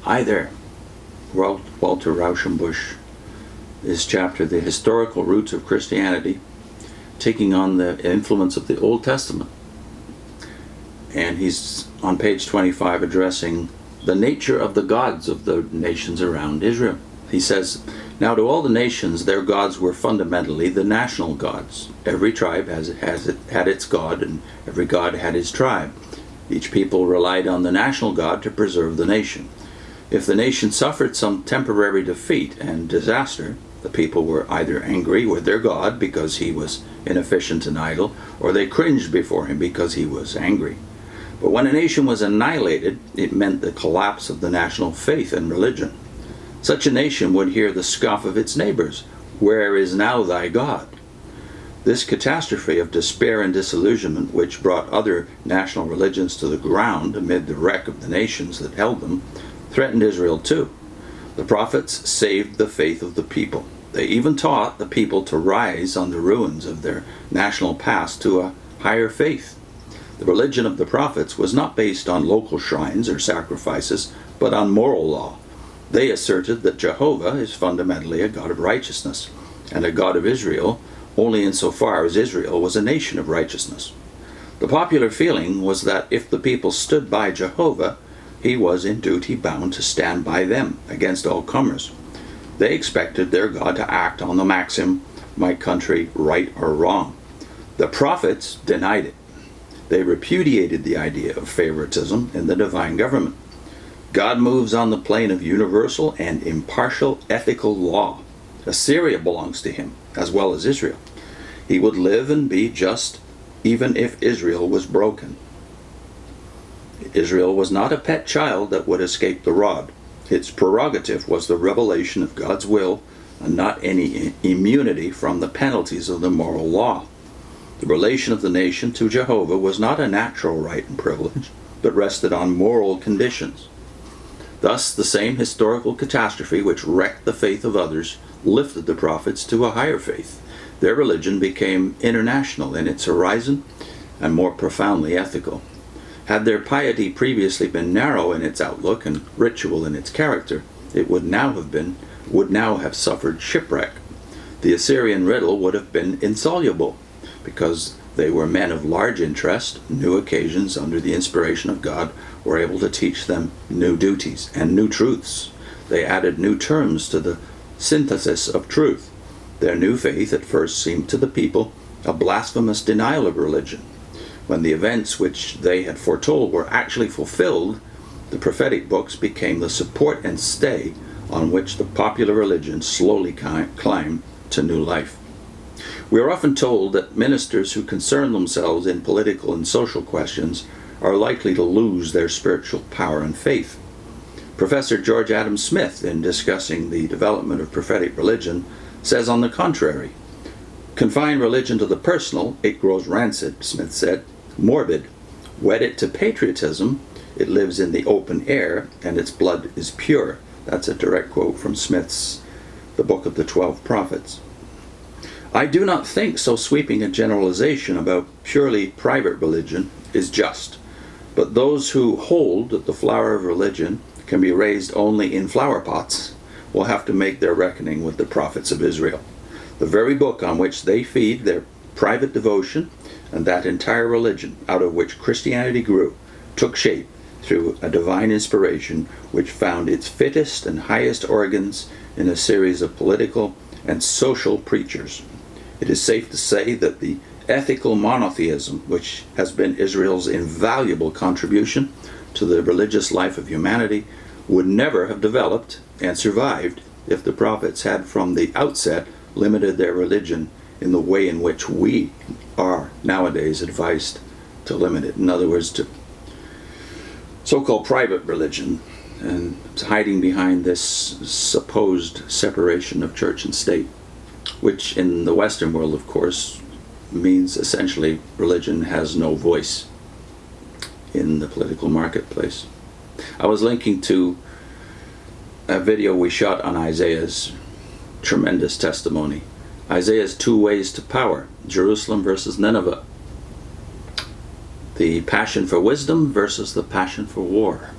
Hi there. Walter Rauschenbusch. His chapter, The Historical Roots of Christianity, taking on the influence of the Old Testament. And he's on page 25 addressing the nature of the gods of the nations around Israel. He says, "Now to all the nations their gods were fundamentally the national gods. Every tribe had its god, and every god had his tribe. Each people relied on the national god to preserve the nation. If the nation suffered some temporary defeat and disaster, the people were either angry with their god because he was inefficient and idle, or they cringed before him because he was angry. But when a nation was annihilated, it meant the collapse of the national faith and religion. Such a nation would hear the scoff of its neighbors, 'Where is now thy God?' This catastrophe of despair and disillusionment, which brought other national religions to the ground amid the wreck of the nations that held them, threatened Israel too. The prophets saved the faith of the people. They even taught the people to rise on the ruins of their national past to a higher faith. The religion of the prophets was not based on local shrines or sacrifices, but on moral law. They asserted that Jehovah is fundamentally a God of righteousness, and a God of Israel only insofar as Israel was a nation of righteousness. The popular feeling was that if the people stood by Jehovah, he was in duty bound to stand by them against all comers. They expected their God to act on the maxim, 'My country, right or wrong.' The prophets denied it. They repudiated the idea of favoritism in the divine government. God moves on the plane of universal and impartial ethical law. Assyria belongs to him, as well as Israel. He would live and be just even if Israel was broken. Israel was not a pet child that would escape the rod. Its prerogative was the revelation of God's will and not any immunity from the penalties of the moral law. The relation of the nation to Jehovah was not a natural right and privilege, but rested on moral conditions. Thus, the same historical catastrophe which wrecked the faith of others lifted the prophets to a higher faith. Their religion became international in its horizon and more profoundly ethical. Had their piety previously been narrow in its outlook and ritual in its character, it would now have suffered shipwreck. The Assyrian riddle would have been insoluble, because they were men of large interest, new occasions under the inspiration of God were able to teach them new duties and new truths. They added new terms to the synthesis of truth. Their new faith at first seemed to the people a blasphemous denial of religion. When the events which they had foretold were actually fulfilled, the prophetic books became the support and stay on which the popular religion slowly climbed to new life. We are often told that ministers who concern themselves in political and social questions are likely to lose their spiritual power and faith. Professor George Adam Smith, in discussing the development of prophetic religion, says on the contrary, "Confine religion to the personal, it grows rancid," Smith said, "morbid. Wed it to patriotism, it lives in the open air, and its blood is pure." That's a direct quote from Smith's The Book of the 12 Prophets. I do not think so sweeping a generalization about purely private religion is just, but those who hold that the flower of religion can be raised only in flower pots will have to make their reckoning with the prophets of Israel. The very book on which they feed their private devotion and that entire religion out of which Christianity grew took shape through a divine inspiration which found its fittest and highest organs in a series of political and social preachers. It is safe to say that the ethical monotheism, which has been Israel's invaluable contribution to the religious life of humanity, would never have developed and survived if the prophets had from the outset limited their religion in the way in which we are nowadays advised to limit it. In other words, to so-called private religion, and hiding behind this supposed separation of church and state, which in the Western world, of course, means essentially religion has no voice in the political marketplace. I was linking to a video we shot on Isaiah's tremendous testimony. Isaiah's two ways to power, Jerusalem versus Nineveh. The passion for wisdom versus the passion for war.